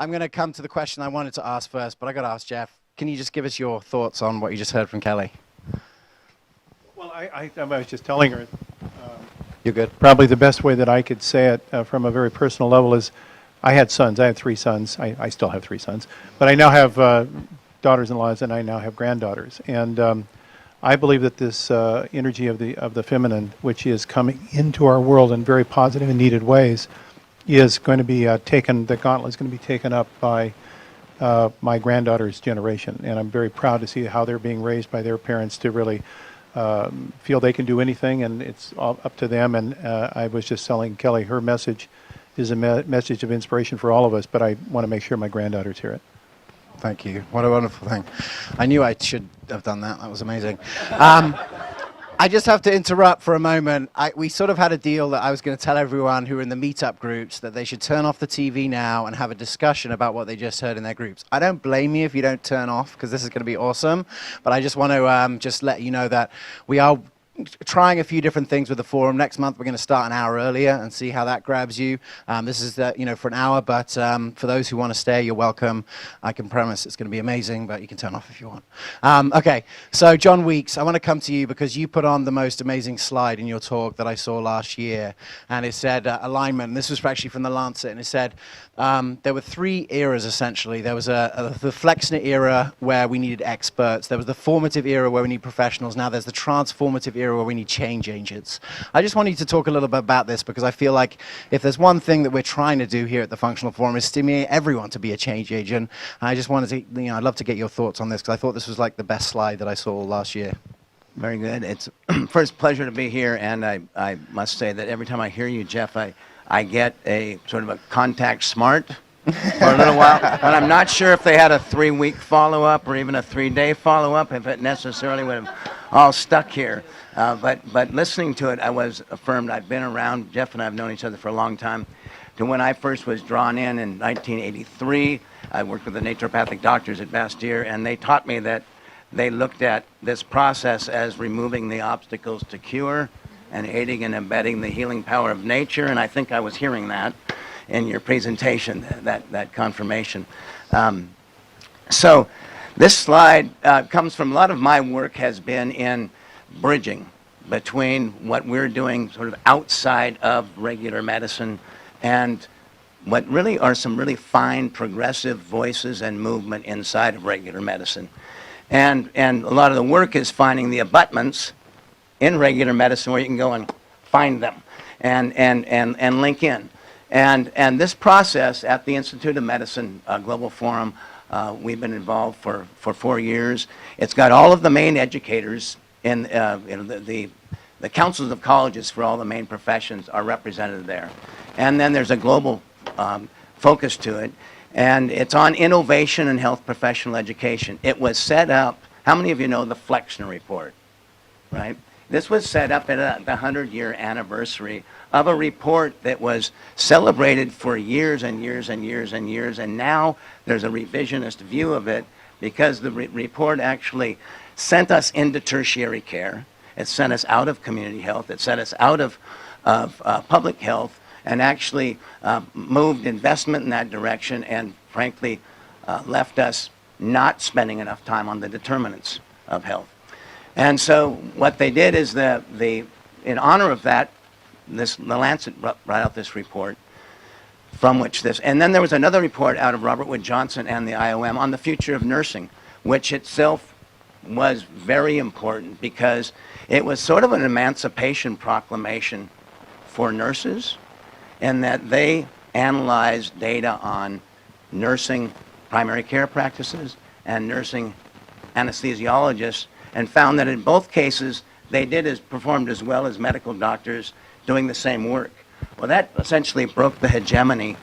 I'm going to come to the question I wanted to ask first, but I got to ask Jeff. Can you just give us your thoughts on what you just heard from Kelly? Well, I was just telling her. You're good. Probably the best way that I could say it from a very personal level is, I had sons. I had 3 sons. I still have 3 sons, but I now have daughters-in-laws, and I now have granddaughters. And I believe that this energy of the feminine, which is coming into our world in very positive and needed ways, is going to be taken. The gauntlet is going to be taken up by my granddaughter's generation, and I'm very proud to see how they're being raised by their parents to really feel they can do anything, and it's all up to them. And I was just telling Kelly, her message is a message of inspiration for all of us, but I want to make sure my granddaughters hear it. Thank you. What a wonderful thing. I knew I should have done that. That was amazing. I just have to interrupt for a moment. We sort of had a deal that I was going to tell everyone who are in the meetup groups that they should turn off the TV now and have a discussion about what they just heard in their groups. I don't blame you if you don't turn off, because this is going to be awesome. But I just want to just let you know that we are trying a few different things with the forum. Next month, we're going to start an hour earlier and see how that grabs you. This is, for an hour, but for those who want to stay, you're welcome. I can promise it's going to be amazing, but you can turn off if you want. Okay, so John Weeks, I want to come to you because you put on the most amazing slide in your talk that I saw last year, and it said alignment. And this was actually from the Lancet, and it said there were 3 eras, essentially. There was the Flexner era where we needed experts. There was the formative era where we need professionals. Now there's the transformative era where we need change agents. I just want you to talk a little bit about this, because I feel like if there's one thing that we're trying to do here at the Functional Forum is stimulate everyone to be a change agent. I just wanted to, I'd love to get your thoughts on this, because I thought this was like the best slide that I saw last year. Very good. It's first pleasure to be here, and I must say that every time I hear you, Jeff, I get a sort of a contact smart for a little while, but I'm not sure if they had a 3-week follow-up or even a 3-day follow-up, if it necessarily would have all stuck here. But listening to it, I was affirmed. I've been around, Jeff and I have known each other for a long time. To when I first was drawn in 1983, I worked with the naturopathic doctors at Bastyr, and they taught me that they looked at this process as removing the obstacles to cure and aiding and abetting the healing power of nature, and I think I was hearing that in your presentation, that confirmation. So this slide comes from, a lot of my work has been in bridging between what we're doing sort of outside of regular medicine and what really are some really fine progressive voices and movement inside of regular medicine. And a lot of the work is finding the abutments in regular medicine where you can go and find them and link in. And this process at the Institute of Medicine Global Forum, we've been involved for 4 years. It's got all of the main educators in the councils of colleges for all the main professions are represented there. And then there's a global focus to it, and it's on innovation and health professional education. It was set up, how many of you know the Flexner Report, right? This was set up at the 100-year anniversary of a report that was celebrated for years and years and years and years, and now there's a revisionist view of it because the report actually sent us into tertiary care. It sent us out of community health. It sent us out of public health, and actually moved investment in that direction, and frankly left us not spending enough time on the determinants of health. And so what they did is in honor of that, the Lancet brought out this report from which this, and then there was another report out of Robert Wood Johnson and the IOM on the future of nursing, which itself was very important because it was sort of an emancipation proclamation for nurses, in that they analyzed data on nursing primary care practices and nursing anesthesiologists, and found that in both cases they performed as well as medical doctors doing the same work. Well, that essentially broke the hegemony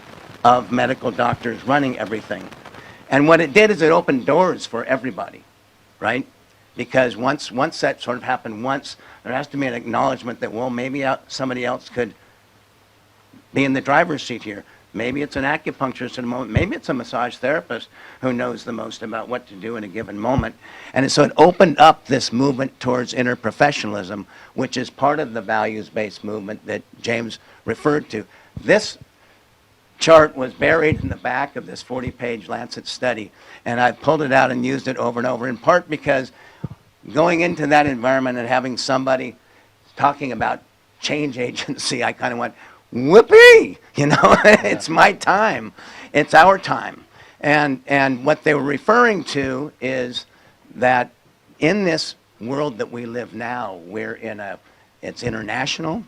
of medical doctors running everything. And what it did is it opened doors for everybody, right? Because once that sort of happened once, there has to be an acknowledgement that, well, maybe somebody else could be in the driver's seat here. Maybe it's an acupuncturist at a moment. Maybe it's a massage therapist who knows the most about what to do in a given moment. And so it opened up this movement towards interprofessionalism, which is part of the values-based movement that James referred to. This chart was buried in the back of this 40-page Lancet study, and I pulled it out and used it over and over, in part because going into that environment and having somebody talking about change agency, I kind of went, whoopee, you know, it's my time, it's our time. And what they were referring to is that in this world that we live now, it's international,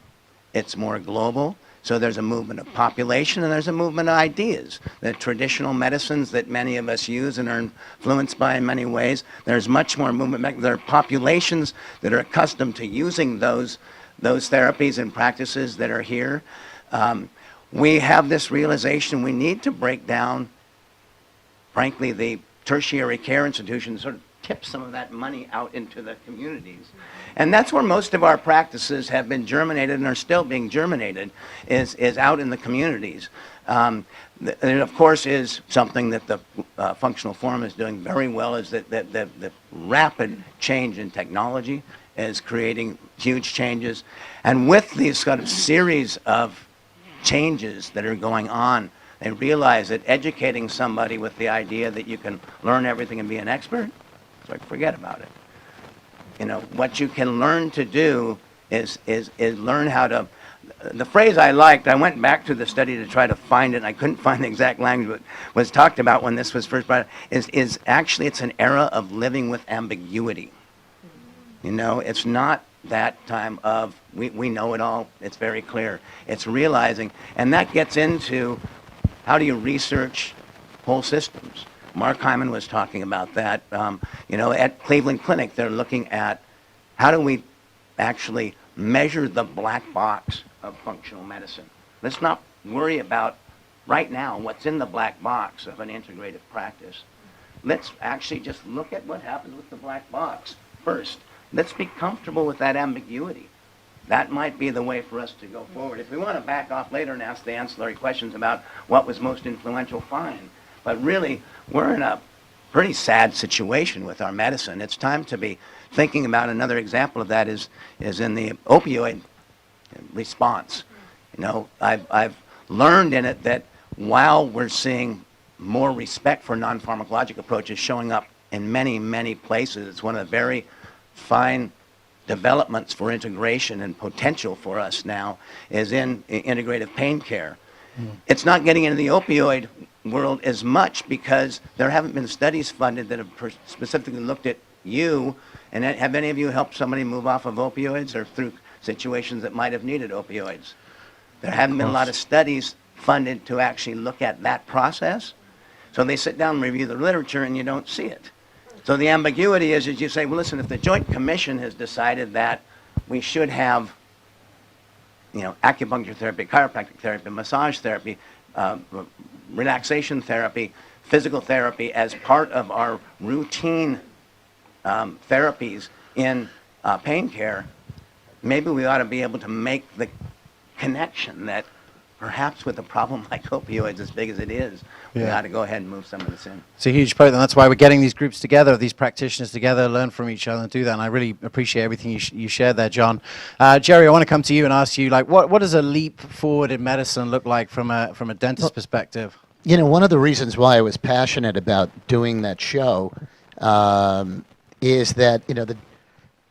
it's more global, so there's a movement of population and there's a movement of ideas. The traditional medicines that many of us use and are influenced by in many ways, there's much more movement. There are populations that are accustomed to using those therapies and practices that are here. We have this realization we need to break down, frankly, the tertiary care institutions, sort of tip some of that money out into the communities. And that's where most of our practices have been germinated and are still being germinated, is out in the communities. And it, of course, is something that the Functional Forum is doing very well, is that the rapid change in technology is creating huge changes. And with these sort of series of changes that are going on, they realize that educating somebody with the idea that you can learn everything and be an expert, it's like, forget about it. You know, what you can learn to do is learn how to, the phrase I liked, I went back to the study to try to find it, and I couldn't find the exact language, but was talked about when this was first brought up, is actually it's an era of living with ambiguity. You know, it's not that time of, we know it all, it's very clear. It's realizing, and that gets into how do you research whole systems. Mark Hyman was talking about that. You know, at Cleveland Clinic, they're looking at how do we actually measure the black box of functional medicine. Let's not worry about right now what's in the black box of an integrative practice. Let's actually just look at what happens with the black box first. Let's be comfortable with that ambiguity. That might be the way for us to go forward. If we want to back off later and ask the ancillary questions about what was most influential, fine. But really, we're in a pretty sad situation with our medicine. It's time to be thinking about another example of that is in the opioid response. You know, I've learned in it that while we're seeing more respect for non-pharmacologic approaches showing up in many, many places, it's one of the very fine developments for integration and potential for us now is in integrative pain care. It's not getting into the opioid world as much because there haven't been studies funded that have specifically looked at you. And have any of you helped somebody move off of opioids or through situations that might have needed opioids? There haven't been a lot of studies funded to actually look at that process. So they sit down and review the literature and you don't see it. So the ambiguity is you say, well, listen, if the Joint Commission has decided that we should have, you know, acupuncture therapy, chiropractic therapy, massage therapy, relaxation therapy, physical therapy as part of our routine therapies in pain care, maybe we ought to be able to make the connection that perhaps with a problem like opioids as big as it is, we ought to go ahead and move some of this in. It's a huge point, and that's why we're getting these groups together, these practitioners together, learn from each other and do that. And I really appreciate everything you shared there, John. Gerry, I want to come to you and ask you, like, what does a leap forward in medicine look like from a dentist perspective? You know, one of the reasons why I was passionate about doing that show is that, you know, the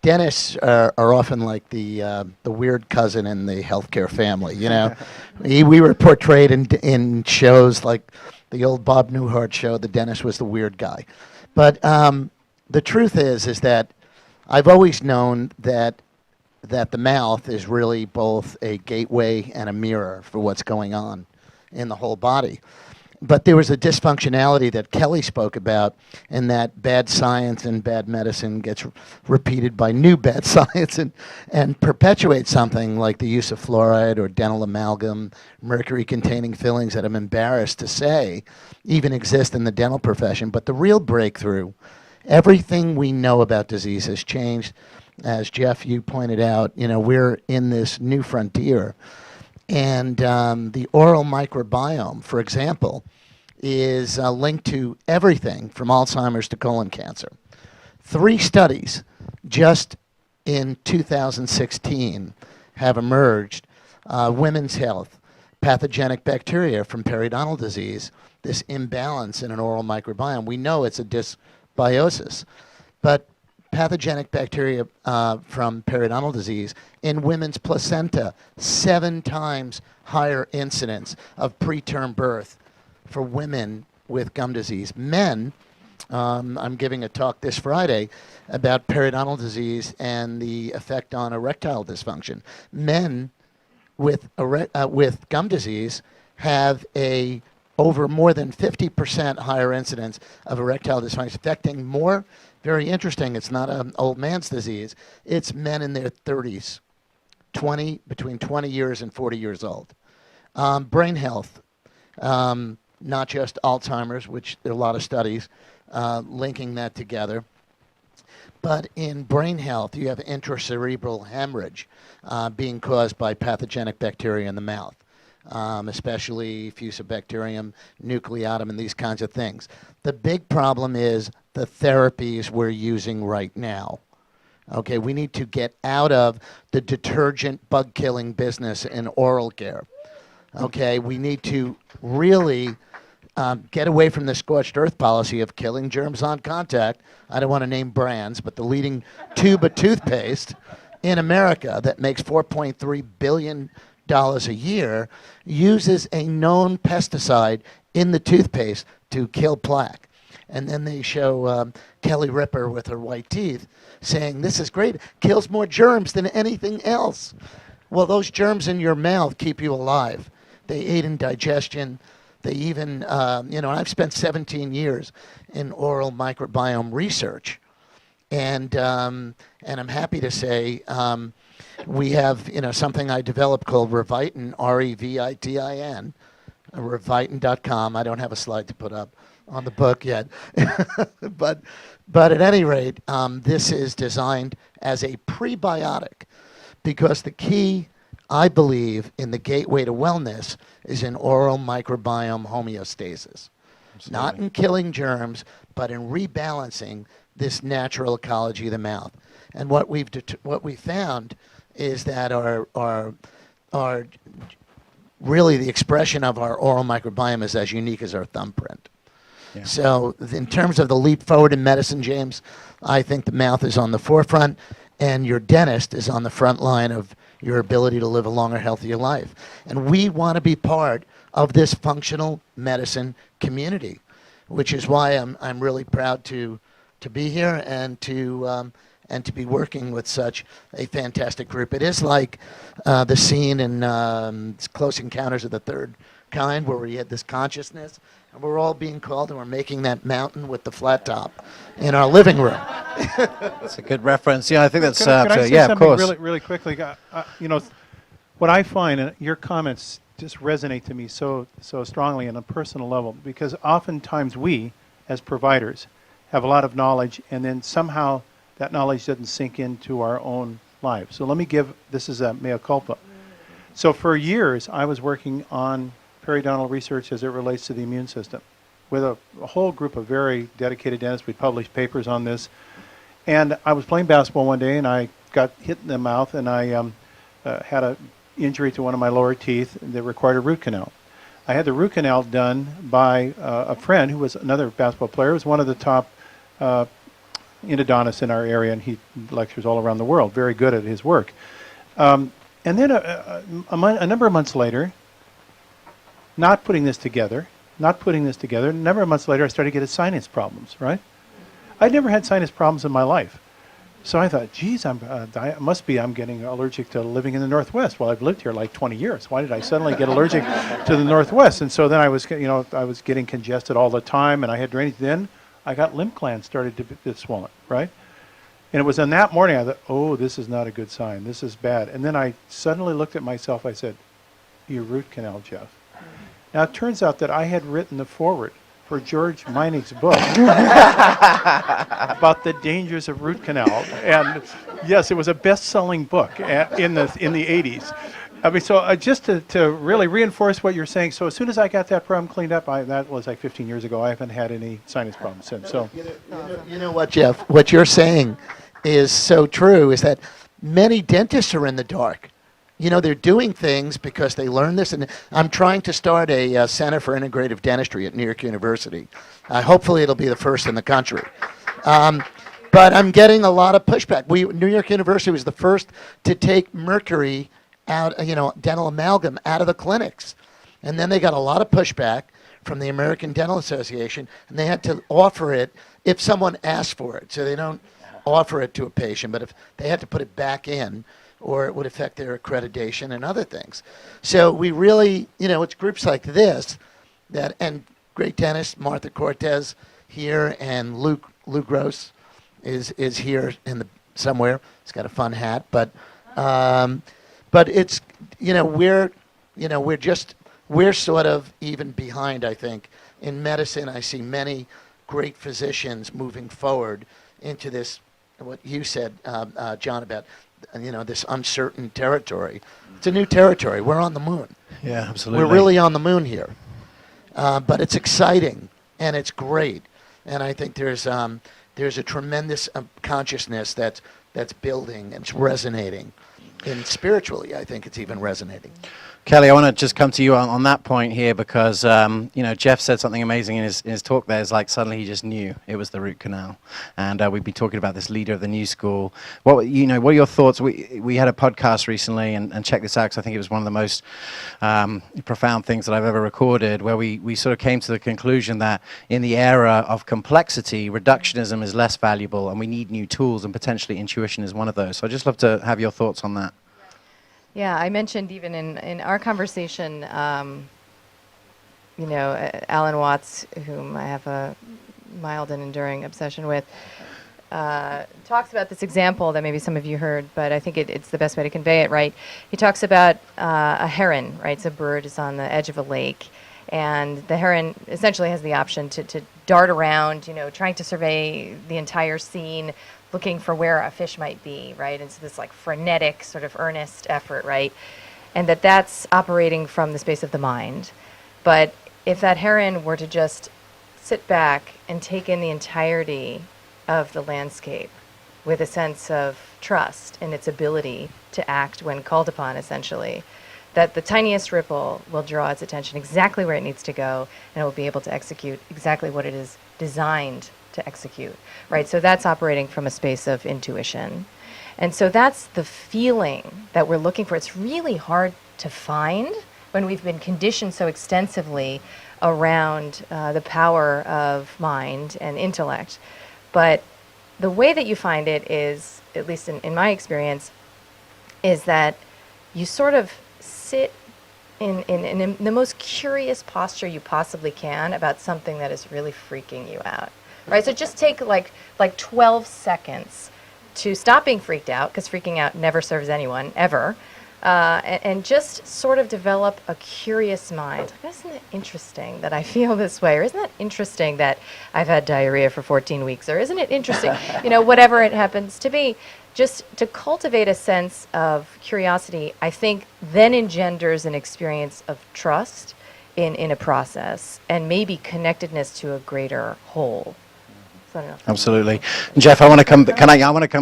dentists are often like the weird cousin in the healthcare family. You know, we were portrayed in shows like the old Bob Newhart show. The dentist was the weird guy, but the truth is that I've always known that the mouth is really both a gateway and a mirror for what's going on in the whole body. But there was a dysfunctionality that Kelly spoke about, and that bad science and bad medicine gets repeated by new bad science and perpetuates something like the use of fluoride or dental amalgam, mercury-containing fillings that I'm embarrassed to say even exist in the dental profession. But the real breakthrough, everything we know about disease has changed. As Jeff, you pointed out, you know, we're in this new frontier. And the oral microbiome, for example, is linked to everything from Alzheimer's to colon cancer. 3 studies just in 2016 have emerged, women's health, pathogenic bacteria from periodontal disease, this imbalance in an oral microbiome. We know it's a dysbiosis, but pathogenic bacteria from periodontal disease in women's placenta, 7 times higher incidence of preterm birth for women with gum disease. Men, I'm giving a talk this Friday about periodontal disease and the effect on erectile dysfunction. Men with gum disease have a over more than 50% higher incidence of erectile dysfunction, affecting more, very interesting, it's not an old man's disease, it's men in their 30s, between 20 years and 40 years old. Brain health, not just Alzheimer's, which there are a lot of studies linking that together, but in brain health, you have intracerebral hemorrhage being caused by pathogenic bacteria in the mouth. Especially Fusobacterium nucleatum and these kinds of things. The big problem is the therapies we're using right now. Okay, we need to get out of the detergent bug-killing business in oral care. Okay, we need to really get away from the scorched earth policy of killing germs on contact. I don't want to name brands, but the leading tube of toothpaste in America that makes $4.3 billion a year uses a known pesticide in the toothpaste to kill plaque. And then they show Kelly Ripa with her white teeth saying, this is great, kills more germs than anything else. Well, those germs in your mouth keep you alive. They aid in digestion. They even, I've spent 17 years in oral microbiome research. And I'm happy to say we have, something I developed called Revitin, R-E-V-I-T-I-N, Revitin.com. I don't have a slide to put up on the book yet. but at any rate, this is designed as a prebiotic because the key, I believe, in the gateway to wellness is in oral microbiome homeostasis. Absolutely. Not in killing germs, but in rebalancing this natural ecology of the mouth. And what we found is that our really the expression of our oral microbiome is as unique as our thumbprint. Yeah. So in terms of the leap forward in medicine, James, I think the mouth is on the forefront, and your dentist is on the front line of your ability to live a longer, healthier life. And we want to be part of this functional medicine community, which is why I'm really proud to be here and to be working with such a fantastic group. It is like the scene in Close Encounters of the Third Kind, where we had this consciousness, and we're all being called, and we're making that mountain with the flat top in our living room. That's a good reference. Yeah, I think that's Can I say yeah, something of course. really, really quickly? What I find, and your comments just resonate to me so strongly on a personal level, because oftentimes we, as providers, have a lot of knowledge, and then somehow that knowledge doesn't sink into our own lives. So let me this is a mea culpa. So for years, I was working on periodontal research as it relates to the immune system with a whole group of very dedicated dentists. We published papers on this. And I was playing basketball one day, and I got hit in the mouth, and I had an injury to one of my lower teeth that required a root canal. I had the root canal done by a friend who was another basketball player. He was one of the top endodontists in our area, and he lectures all around the world, very good at his work. And then a number of months later, not putting this together, a number of months later, I started getting sinus problems, right? I'd never had sinus problems in my life. So I thought, geez, I'm getting allergic to living in the Northwest. Well, I've lived here like 20 years. Why did I suddenly get allergic to the Northwest? And so then I was getting congested all the time, and I had drainage. Then I got lymph glands started to get swollen, right? And it was on that morning I thought, oh, this is not a good sign. This is bad. And then I suddenly looked at myself. I said, your root canal, Jeff. Now, it turns out that I had written the foreword for George Meinig's book about the dangers of root canal. And yes, it was a best-selling book in the 80s. I mean, so just to really reinforce what you're saying, so as soon as I got that problem cleaned up, that was like 15 years ago, I haven't had any sinus problems since. So, you know what, Jeff? What you're saying is so true, is that many dentists are in the dark they're doing things because they learn this. And I'm trying to start a Center for Integrative Dentistry at New York University. Hopefully it'll be the first in the country. But I'm getting a lot of pushback. New York University was the first to take mercury out, dental amalgam out of the clinics. And then they got a lot of pushback from the American Dental Association, and they had to offer it if someone asked for it. So they don't offer it to a patient, but if they had to put it back in, or it would affect their accreditation and other things. So we really, it's groups like this and great dentist Martha Cortez here, and Luke Gross is here somewhere. He's got a fun hat, but it's we're sort of even behind, I think. In medicine, I see many great physicians moving forward into this, what you said, John, about this uncertain territory. It's a new territory. We're on the moon. Yeah, absolutely. We're really on the moon here. But it's exciting, and it's great. And I think there's a tremendous consciousness that's building and it's resonating. And spiritually, I think it's even resonating. Kelly, I want to just come to you on that point here because, Jeff said something amazing in his talk there. It's like suddenly he just knew it was the root canal. And we've been talking about this leader of the new school. What are your thoughts? We had a podcast recently, and check this out because I think it was one of the most profound things that I've ever recorded, where we sort of came to the conclusion that in the era of complexity, reductionism is less valuable and we need new tools, and potentially intuition is one of those. So I'd just love to have your thoughts on that. Yeah, I mentioned even in our conversation, Alan Watts, whom I have a mild and enduring obsession with, talks about this example that maybe some of you heard, but I think it's the best way to convey it, right? He talks about a heron, right? So a bird is on the edge of a lake, and the heron essentially has the option to dart around, trying to survey the entire scene, looking for where a fish might be, right? And so this like frenetic sort of earnest effort, right? And that's operating from the space of the mind. But if that heron were to just sit back and take in the entirety of the landscape with a sense of trust in its ability to act when called upon, essentially, that the tiniest ripple will draw its attention exactly where it needs to go, and it will be able to execute exactly what it is designed to execute, right? So that's operating from a space of intuition. And so that's the feeling that we're looking for. It's really hard to find when we've been conditioned so extensively around the power of mind and intellect. But the way that you find it is, at least in my experience, is that you sort of sit in the most curious posture you possibly can about something that is really freaking you out. Right, so just take like 12 seconds to stop being freaked out, because freaking out never serves anyone, ever, and just sort of develop a curious mind. Like, isn't it interesting that I feel this way? Or isn't it interesting that I've had diarrhea for 14 weeks? Or isn't it interesting, whatever it happens to be. Just to cultivate a sense of curiosity, I think then engenders an experience of trust in a process, and maybe connectedness to a greater whole. Absolutely. Jeff, I want to come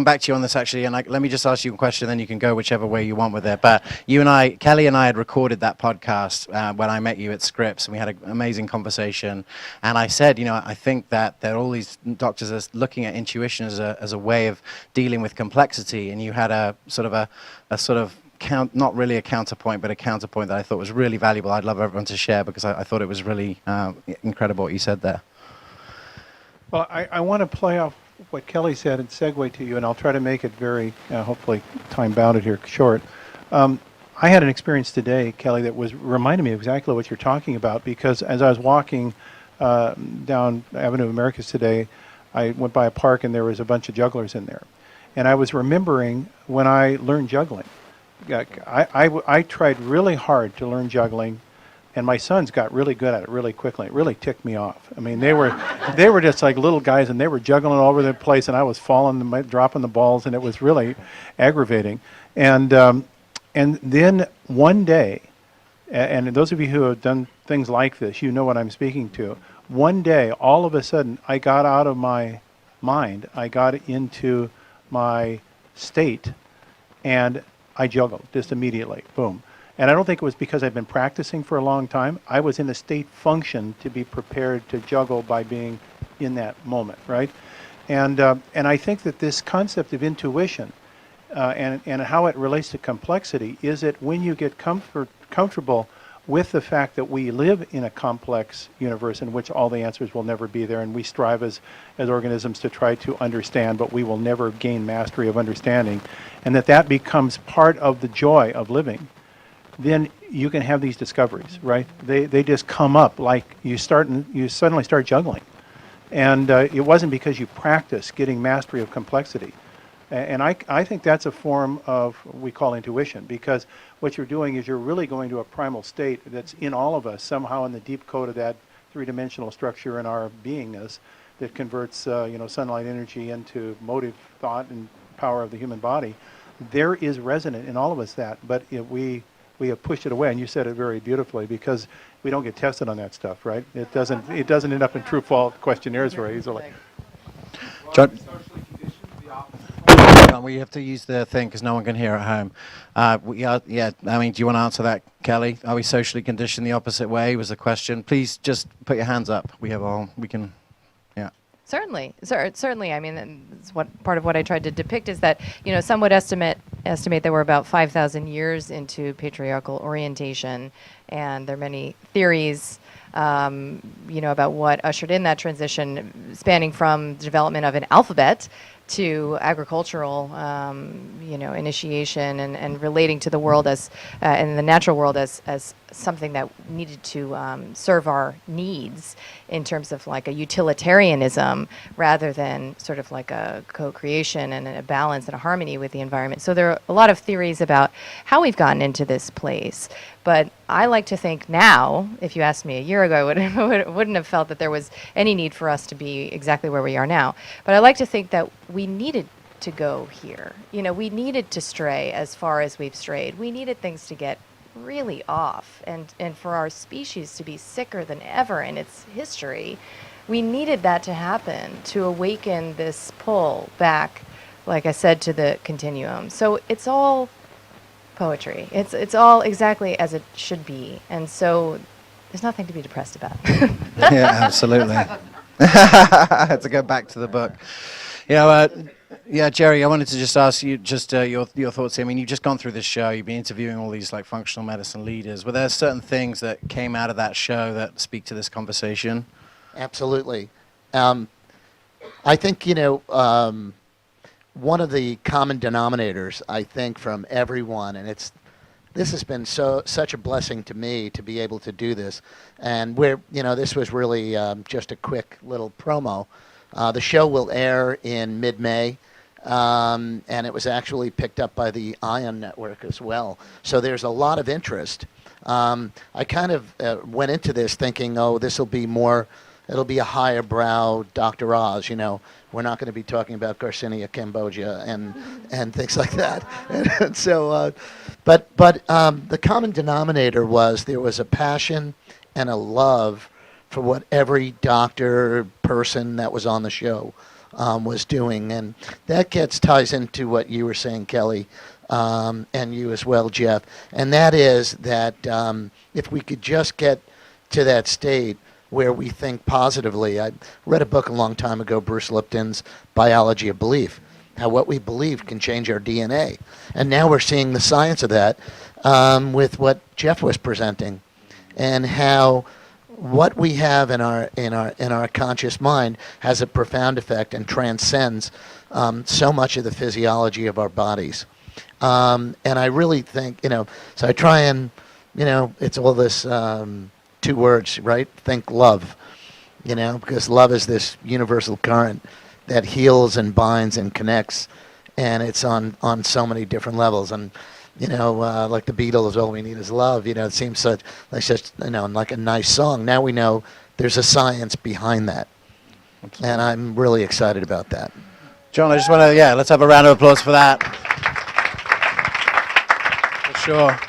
back to you on this actually, and let me just ask you a question, then you can go whichever way you want with it. But Kelly and I had recorded that podcast when I met you at Scripps, and we had an amazing conversation. And I said, I think that all these doctors are looking at intuition as a way of dealing with complexity, and you had a sort of not really a counterpoint, but a counterpoint that I thought was really valuable. I'd love everyone to share, because I thought it was really incredible what you said there. Well, I want to play off what Kelly said and segue to you, and I'll try to make it very, hopefully, time-bounded here, short. I had an experience today, Kelly, that reminded me of exactly what you're talking about, because as I was walking down Avenue of Americas today, I went by a park, and there was a bunch of jugglers in there. And I was remembering when I learned juggling. I tried really hard to learn juggling, and my sons got really good at it really quickly. It really ticked me off. I mean, they were just like little guys, and they were juggling all over the place, and I was dropping the balls, and it was really aggravating. And then one day, and those of you who have done things like this, you know what I'm speaking to. One day, all of a sudden, I got out of my mind. I got into my state, and I juggled just immediately, boom. And I don't think it was because I'd been practicing for a long time. I was in a state function to be prepared to juggle by being in that moment, right? And I think that this concept of intuition and how it relates to complexity is that when you get comfortable with the fact that we live in a complex universe in which all the answers will never be there, and we strive as organisms to try to understand, but we will never gain mastery of understanding, and that becomes part of the joy of living, then you can have these discoveries, right? They just come up like you suddenly start juggling. And it wasn't because you practice getting mastery of complexity. And I think that's a form of what we call intuition, because what you're doing is you're really going to a primal state that's in all of us, somehow in the deep code of that three-dimensional structure in our beingness that converts sunlight energy into motive thought and power of the human body. There is resonant in all of us that, but we have pushed it away, and you said it very beautifully, because we don't get tested on that stuff, right? It doesn't end up in true-false questionnaires very easily. John, we have to use the thing because no one can hear at home. Yeah, I mean, do you want to answer that, Kelly? Are we socially conditioned the opposite way, was the question. Please just put your hands up. We can, yeah. Certainly. I mean, that's part of what I tried to depict is that, some would estimate that we're about 5,000 years into patriarchal orientation, and there are many theories, about what ushered in that transition, spanning from the development of an alphabet to agricultural, initiation and relating to the world as, and the natural world as something that needed to serve our needs in terms of like a utilitarianism rather than sort of like a co-creation and a balance and a harmony with the environment. So there are a lot of theories about how we've gotten into this place. But I like to think now, if you asked me a year ago, I wouldn't have felt that there was any need for us to be exactly where we are now. But I like to think that we needed to go here. We needed to stray as far as we've strayed. We needed things to get really off and for our species to be sicker than ever in its history. We needed that to happen to awaken this pull back, like I said, to the continuum. So it's all poetry. It's all exactly as it should be. And so there's nothing to be depressed about. Yeah, absolutely. To go back to the book. Yeah, Gerry, I wanted to just ask you just your thoughts here. I mean, you've just gone through this show. You've been interviewing all these like functional medicine leaders. Were there certain things that came out of that show that speak to this conversation? Absolutely. I think, one of the common denominators, I think, from everyone, and this has been such a blessing to me to be able to do this, and this was really just a quick little promo. The show will air in mid-May, and it was actually picked up by the Ion Network as well. So there's a lot of interest. I kind of went into this thinking, this will be more. It'll be a higher brow Dr. Oz, We're not going to be talking about Garcinia Cambogia and things like that. And so, but the common denominator was there was a passion and a love for what every doctor person that was on the show was doing, and that ties into what you were saying, Kelly, and you as well, Jeff. And that is that if we could just get to that state where we think positively. I read a book a long time ago, Bruce Lipton's Biology of Belief, how what we believe can change our DNA. And now we're seeing the science of that with what Jeff was presenting, and how what we have in our conscious mind has a profound effect and transcends so much of the physiology of our bodies. And I really think, so I try and, it's all this 2 words, right? Think love, because love is this universal current that heals and binds and connects, and it's on so many different levels. And like the Beatles, all we need is love. It seems like a nice song. Now we know there's a science behind that, and I'm really excited about that. John, I just want to, let's have a round of applause for that. For sure.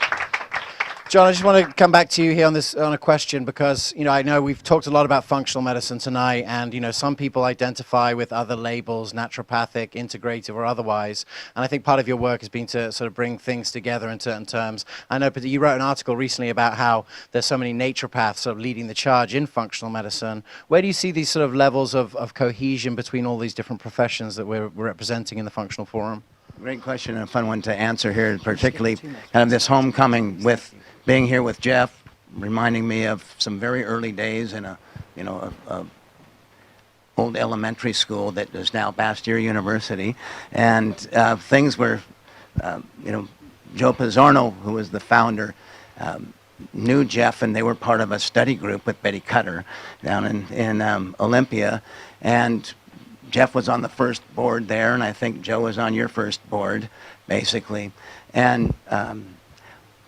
John, I just want to come back to you here on a question because, I know we've talked a lot about functional medicine tonight, and, some people identify with other labels, naturopathic, integrative, or otherwise. And I think part of your work has been to sort of bring things together in certain terms. I know you wrote an article recently about how there's so many naturopaths sort of leading the charge in functional medicine. Where do you see these sort of levels of cohesion between all these different professions that we're representing in the functional forum? Great question and a fun one to answer here, particularly kind of this homecoming with being here with Jeff, reminding me of some very early days in a old elementary school that is now Bastyr University, and things were, Joe Pizzorno, who was the founder, knew Jeff, and they were part of a study group with Betty Cutter down in Olympia, and Jeff was on the first board there, and I think Joe was on your first board, basically, and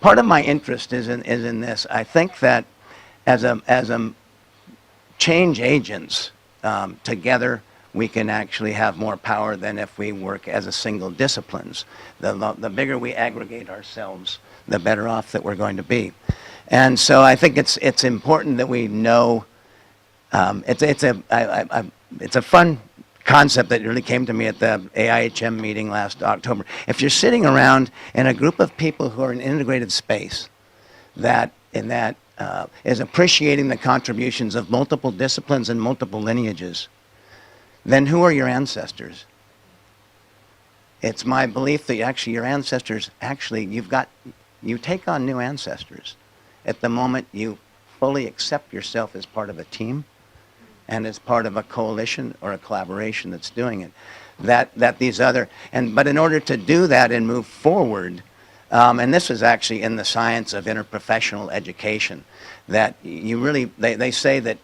part of my interest is in this. I think that as a change agents, together we can actually have more power than if we work as a single disciplines. The bigger we aggregate ourselves, the better off that we're going to be. And so I think it's important that we know. It's a fun concept that really came to me at the AIHM meeting last October. If you're sitting around in a group of people who are in integrated space that is appreciating the contributions of multiple disciplines and multiple lineages, then who are your ancestors? It's my belief that actually your ancestors, you take on new ancestors at the moment you fully accept yourself as part of a team and as part of a coalition or a collaboration that's doing it. But in order to do that and move forward, and this is actually in the science of interprofessional education, that they say that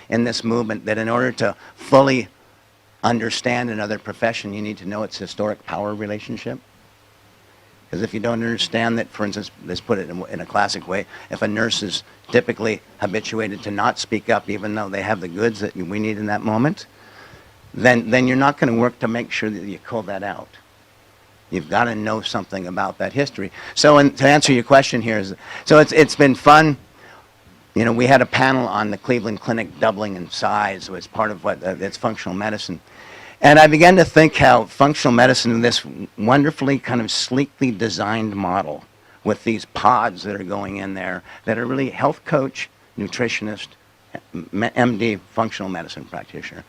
in this movement that in order to fully understand another profession, you need to know its historic power relationship. Because if you don't understand that, for instance, let's put it in a classic way, if a nurse is typically habituated to not speak up even though they have the goods that we need in that moment, then you're not going to work to make sure that you call that out. You've got to know something about that history. So to answer your question here, it's been fun. We had a panel on the Cleveland Clinic doubling in size as part of what it's functional medicine. And I began to think how functional medicine in this wonderfully kind of sleekly designed model with these pods that are going in there that are really health coach, nutritionist, MD, functional medicine practitioner.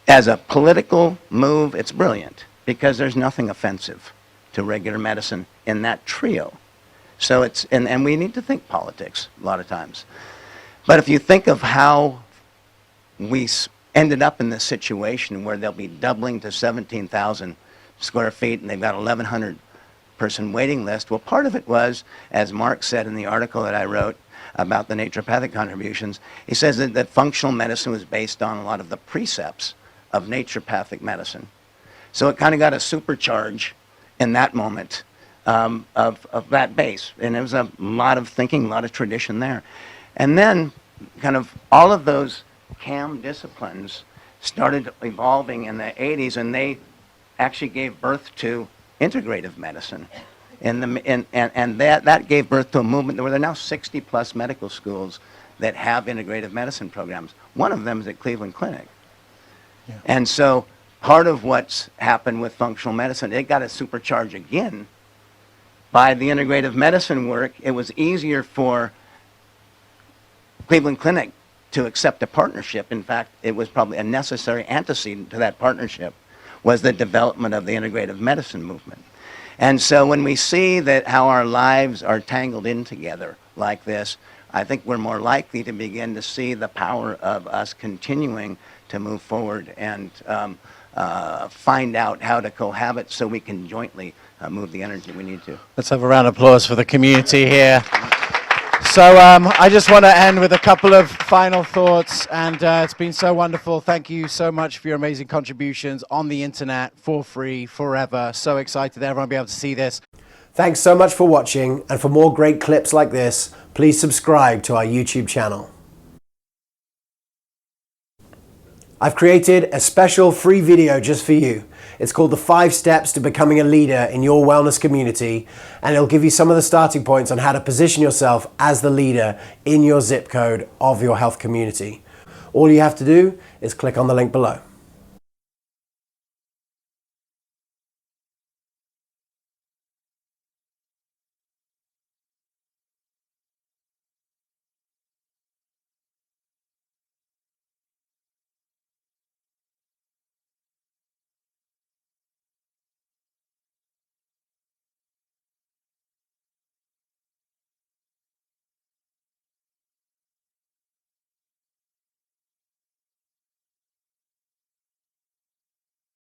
As a political move, it's brilliant because there's nothing offensive to regular medicine in that trio. So and we need to think politics a lot of times. But if you think of how we ended up in this situation where they'll be doubling to 17,000 square feet and they've got 1,100 person waiting list. Well, part of it was, as Mark said in the article that I wrote about the naturopathic contributions, he says that functional medicine was based on a lot of the precepts of naturopathic medicine. So it kind of got a supercharge in that moment of that base. And it was a lot of thinking, a lot of tradition there. And then kind of all of those CAM disciplines started evolving in the 80s, and they actually gave birth to integrative medicine. And that gave birth to a movement where there are now 60 plus medical schools that have integrative medicine programs. One of them is at Cleveland Clinic. Yeah. And so part of what's happened with functional medicine, it got a supercharge again by the integrative medicine work. It was easier for Cleveland Clinic to accept a partnership. In fact, it was probably a necessary antecedent to that partnership was the development of the integrative medicine movement. And so when we see that how our lives are tangled in together like this, I think we're more likely to begin to see the power of us continuing to move forward and find out how to cohabit so we can jointly move the energy we need to. Let's have a round of applause for the community here. So I just want to end with a couple of final thoughts, and it's been so wonderful. Thank you so much for your amazing contributions on the internet, for free, forever. So excited that everyone will be able to see this. Thanks so much for watching, and for more great clips like this, please subscribe to our YouTube channel. I've created a special free video just for you. It's called the 5 Steps to Becoming a Leader in Your Wellness Community, and it'll give you some of the starting points on how to position yourself as the leader in your zip code of your health community. All you have to do is click on the link below.